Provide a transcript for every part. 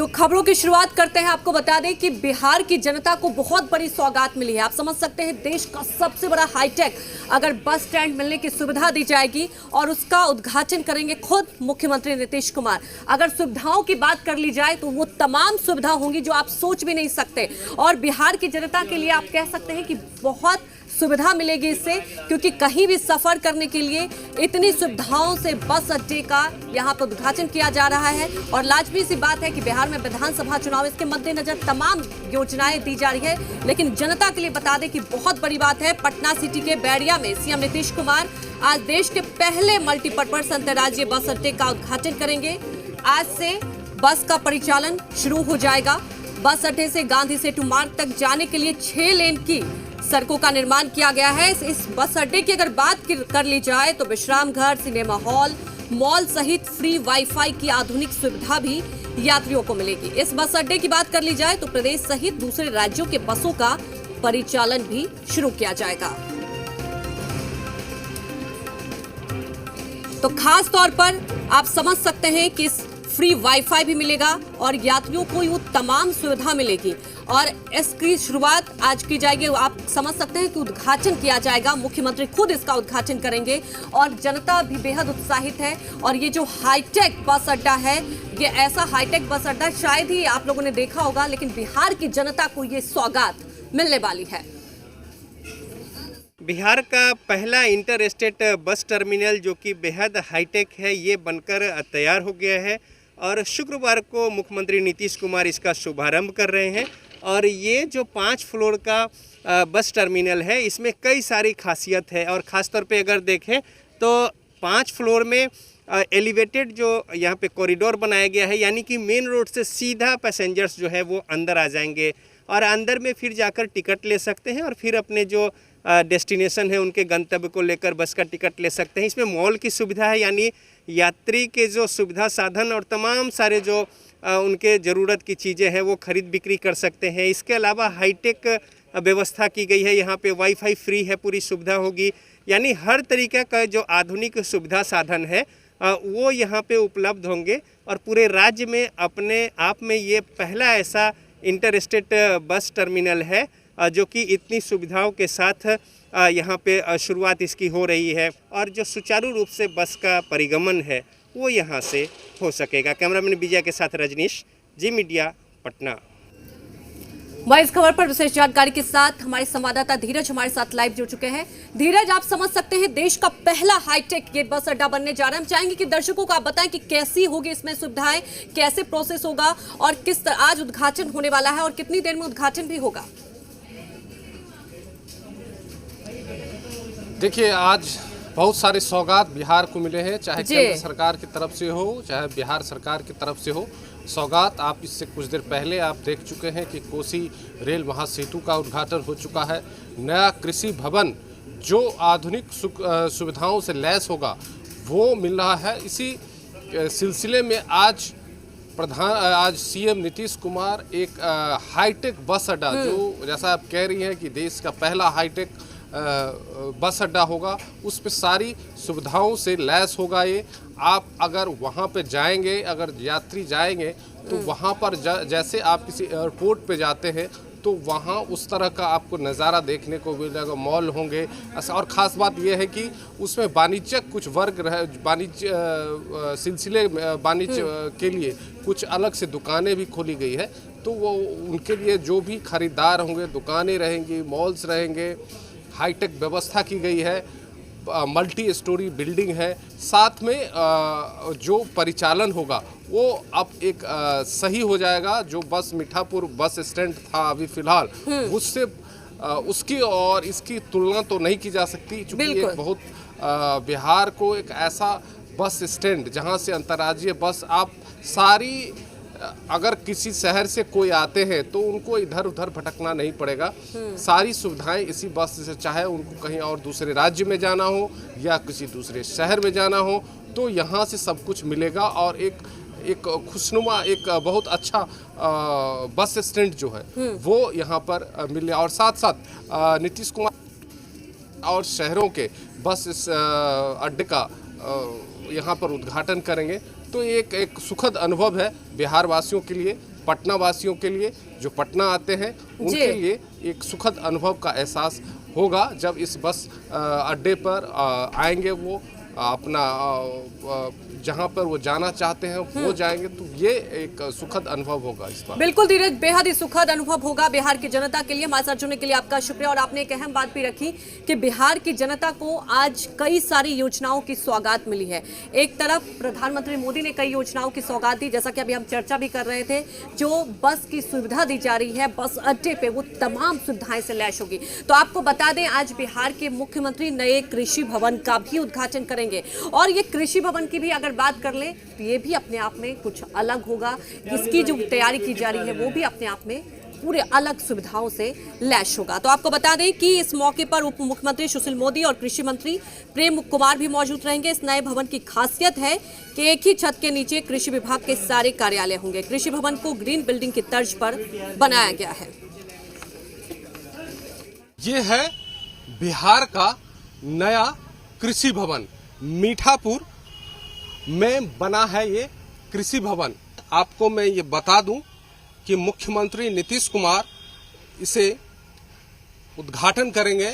तो खबरों की शुरुआत करते हैं। आपको बता दें कि बिहार की जनता को बहुत बड़ी सौगात मिली है। आप समझ सकते हैं, देश का सबसे बड़ा हाईटेक अगर बस स्टैंड मिलने की सुविधा दी जाएगी और उसका उद्घाटन करेंगे खुद मुख्यमंत्री नीतीश कुमार। अगर सुविधाओं की बात कर ली जाए तो वो तमाम सुविधा होंगी जो आप सोच भी नहीं सकते। और बिहार की जनता के लिए आप कह सकते हैं कि बहुत सुविधा मिलेगी इससे, क्योंकि कहीं भी सफर करने के लिए इतनी सुविधाओं से बस अड्डे का यहां पर उद्घाटन किया जा रहा है। और लाजमी सी बात है कि बिहार में विधानसभा चुनाव, इसके मद्देनजर तमाम योजनाएं दी जा रही है। लेकिन जनता के लिए बता दें कि बहुत बड़ी बात है, पटना सिटी के बैरिया में सीएम नीतीश कुमार आज देश के पहले मल्टीपर्पज अंतर्राज्यीय बस अड्डे का उद्घाटन करेंगे। आज से बस का परिचालन शुरू हो जाएगा। बस अड्डे से गांधी सेतु मार्ग तक जाने के लिए 6 लेन की सड़कों का निर्माण किया गया है। इस बस अड्डे की अगर बात कर ली जाए तो विश्राम घर, सिनेमा हॉल, मॉल सहित फ्री वाईफाई की आधुनिक सुविधा भी यात्रियों को मिलेगी। इस बस अड्डे की बात कर ली जाए तो प्रदेश सहित दूसरे राज्यों के बसों का परिचालन भी शुरू किया जाएगा। तो खास तौर पर आप समझ सकते हैं कि इस फ्री वाईफाई भी मिलेगा और यात्रियों को वो तमाम सुविधा मिलेगी। और इसकी शुरुआत आज की जाएगी। आप समझ सकते हैं कि उद्घाटन किया जाएगा, मुख्यमंत्री खुद इसका उद्घाटन करेंगे और जनता भी बेहद उत्साहित है। और ये जो हाईटेक बस अड्डा है, ये ऐसा हाईटेक बस अड्डा शायद ही आप लोगों ने देखा होगा, लेकिन बिहार की जनता को ये सौगात मिलने वाली है। बिहार का पहला इंटर स्टेट बस टर्मिनल जो कि बेहद हाईटेक है, ये बनकर तैयार हो गया है और शुक्रवार को मुख्यमंत्री नीतीश कुमार इसका शुभारंभ कर रहे हैं। और ये जो 5 फ्लोर का बस टर्मिनल है, इसमें कई सारी खासियत है। और ख़ास तौर पे अगर देखें तो 5 फ्लोर में एलिवेटेड जो यहाँ पे कॉरिडोर बनाया गया है, यानी कि मेन रोड से सीधा पैसेंजर्स जो है वो अंदर आ जाएंगे और अंदर में फिर जाकर टिकट ले सकते हैं और फिर अपने जो डेस्टिनेशन है उनके गंतव्य को लेकर बस का टिकट ले सकते हैं। इसमें मॉल की सुविधा है, यानी यात्री के जो सुविधा साधन और तमाम सारे जो उनके ज़रूरत की चीज़ें हैं वो खरीद बिक्री कर सकते हैं। इसके अलावा हाईटेक व्यवस्था की गई है, यहाँ पे वाईफाई फ्री है, पूरी सुविधा होगी। यानी हर तरीके का जो आधुनिक सुविधा साधन है वो यहाँ पे उपलब्ध होंगे। और पूरे राज्य में अपने आप में ये पहला ऐसा इंटर स्टेट बस टर्मिनल है जो कि इतनी सुविधाओं के साथ यहाँ पे शुरुआत इसकी हो रही है। और जो सुचारू रूप से बस का परिगमन है वो यहाँ से हो सकेगा। कैमरामैन विजय के साथ रजनीश, जी मीडिया, पटना। वहीं इस खबर पर विशेष जानकारी के साथ हमारे संवाददाता धीरज हमारे साथ लाइव जुड़ चुके हैं। धीरज, आप समझ सकते हैं देश का पहला हाईटेक ये बस अड्डा बनने जा रहा है। हम चाहेंगे कि दर्शकों को आप बताएं कि कैसी होगी इसमें सुविधाएं, कैसे प्रोसेस होगा और किस तरह आज उद्घाटन होने वाला है और कितनी देर में उद्घाटन भी होगा। देखिए, आज बहुत सारे सौगात बिहार को मिले हैं, चाहे केंद्र सरकार की तरफ से हो चाहे बिहार सरकार की तरफ से हो। सौगात आप इससे कुछ देर पहले आप देख चुके हैं कि कोसी रेल महासेतु का उद्घाटन हो चुका है। नया कृषि भवन जो आधुनिक सुविधाओं से लैस होगा वो मिल रहा है। इसी सिलसिले में आज सीएम नीतीश कुमार एक हाईटेक बस अड्डा, जो जैसा आप कह रही हैं कि देश का पहला हाईटेक बस अड्डा होगा, उस पे सारी सुविधाओं से लैस होगा। ये आप अगर वहाँ पे जाएंगे, अगर यात्री जाएंगे तो वहाँ पर जैसे आप किसी एयरपोर्ट पे जाते हैं तो वहाँ उस तरह का आपको नज़ारा देखने को मिलेगा। मॉल होंगे और ख़ास बात यह है कि उसमें वाणिज्यिक कुछ वर्ग वाणिज्य सिलसिले वाणिज्य के लिए कुछ अलग से दुकानें भी खोली गई है। तो वो उनके लिए जो भी खरीदार होंगे, दुकानें रहेंगी, मॉल्स रहेंगे, हाईटेक व्यवस्था की गई है, मल्टी स्टोरी बिल्डिंग है। साथ में जो परिचालन होगा वो अब एक सही हो जाएगा। जो बस मीठापुर बस स्टैंड था अभी फिलहाल, उससे उसकी और इसकी तुलना तो नहीं की जा सकती, क्योंकि एक बहुत बिहार को एक ऐसा बस स्टैंड जहां से अंतर्राज्यीय बस आप सारी, अगर किसी शहर से कोई आते हैं तो उनको इधर उधर भटकना नहीं पड़ेगा। सारी सुविधाएं इसी बस से, चाहे उनको कहीं और दूसरे राज्य में जाना हो या किसी दूसरे शहर में जाना हो तो यहाँ से सब कुछ मिलेगा। और एक खुशनुमा, एक बहुत अच्छा बस स्टैंड जो है वो यहाँ पर मिले। और साथ साथ नीतीश कुमार और शहरों के बस इस अड्डे का यहाँ पर उद्घाटन करेंगे। तो एक सुखद अनुभव है बिहार वासियों के लिए पटना वासियों के लिए, जो पटना आते हैं उनके लिए एक सुखद अनुभव का एहसास होगा जब इस बस अड्डे पर आएंगे। वो अपना जहां पर वो जाना चाहते हैं वो जाएंगे, तो ये एक सुखद अनुभव होगा इस बार। बिल्कुल धीरज, बेहद ही सुखद अनुभव होगा बिहार की जनता के लिए। हमारे साथ जुड़ने के लिए आपका शुक्रिया। और आपने एक अहम बात भी रखी कि बिहार की जनता को आज कई सारी योजनाओं की सौगात मिली है। एक तरफ प्रधानमंत्री मोदी ने कई योजनाओं की सौगात दी, जैसा कि अभी हम चर्चा भी कर रहे थे। जो बस की सुविधा दी जा रही है बस अड्डे पे, वो तमाम सुविधाएं से लैस होगी। तो आपको बता दें, आज बिहार के मुख्यमंत्री नए कृषि भवन का भी उद्घाटन करेंगे। और ये कृषि भवन की भी अगर बात कर लें तो ये भी अपने आप में कुछ अलग होगा। इसकी जो तैयारी की जा रही है वो भी अपने आप में पूरे अलग सुविधाओं से लैस होगा। तो आपको बता दें कि इस मौके पर उप मुख्यमंत्री सुशील मोदी और कृषि मंत्री प्रेम कुमार भी मौजूद रहेंगे। इस नए भवन की खासियत है कि एक ही छत के नीचे कृषि विभाग के सारे कार्यालय होंगे। कृषि भवन को ग्रीन बिल्डिंग की तर्ज पर बनाया गया है। ये है बिहार का नया कृषि भवन, मीठापुर में बना है ये कृषि भवन। आपको मैं ये बता दूं कि मुख्यमंत्री नीतीश कुमार इसे उद्घाटन करेंगे,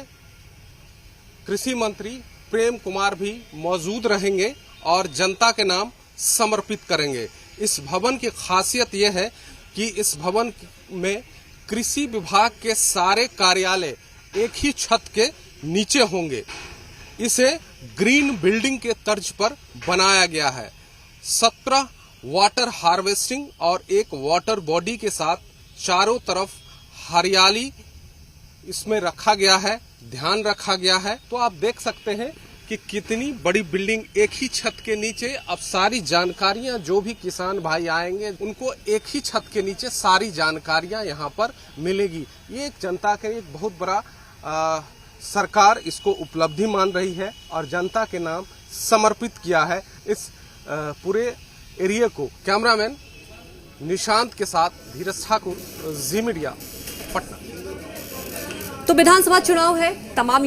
कृषि मंत्री प्रेम कुमार भी मौजूद रहेंगे और जनता के नाम समर्पित करेंगे। इस भवन की खासियत यह है कि इस भवन में कृषि विभाग के सारे कार्यालय एक ही छत के नीचे होंगे। इसे ग्रीन बिल्डिंग के तर्ज पर बनाया गया है। 17 वाटर हार्वेस्टिंग और एक वाटर बॉडी के साथ चारों तरफ हरियाली इसमें रखा गया है, ध्यान रखा गया है। तो आप देख सकते हैं कि कितनी बड़ी बिल्डिंग एक ही छत के नीचे। अब सारी जानकारियां जो भी किसान भाई आएंगे उनको एक ही छत के नीचे सारी जानकारियां यहां पर मिलेगी। ये एक जनता का एक बहुत बड़ा सरकार इसको उपलब्धि मान रही है और जनता के नाम समर्पित किया है इस पूरे एरिया को। कैमरामैन निशांत के साथ धीरज ठाकुर, जी मीडिया, पटना। तो विधानसभा चुनाव है, तमाम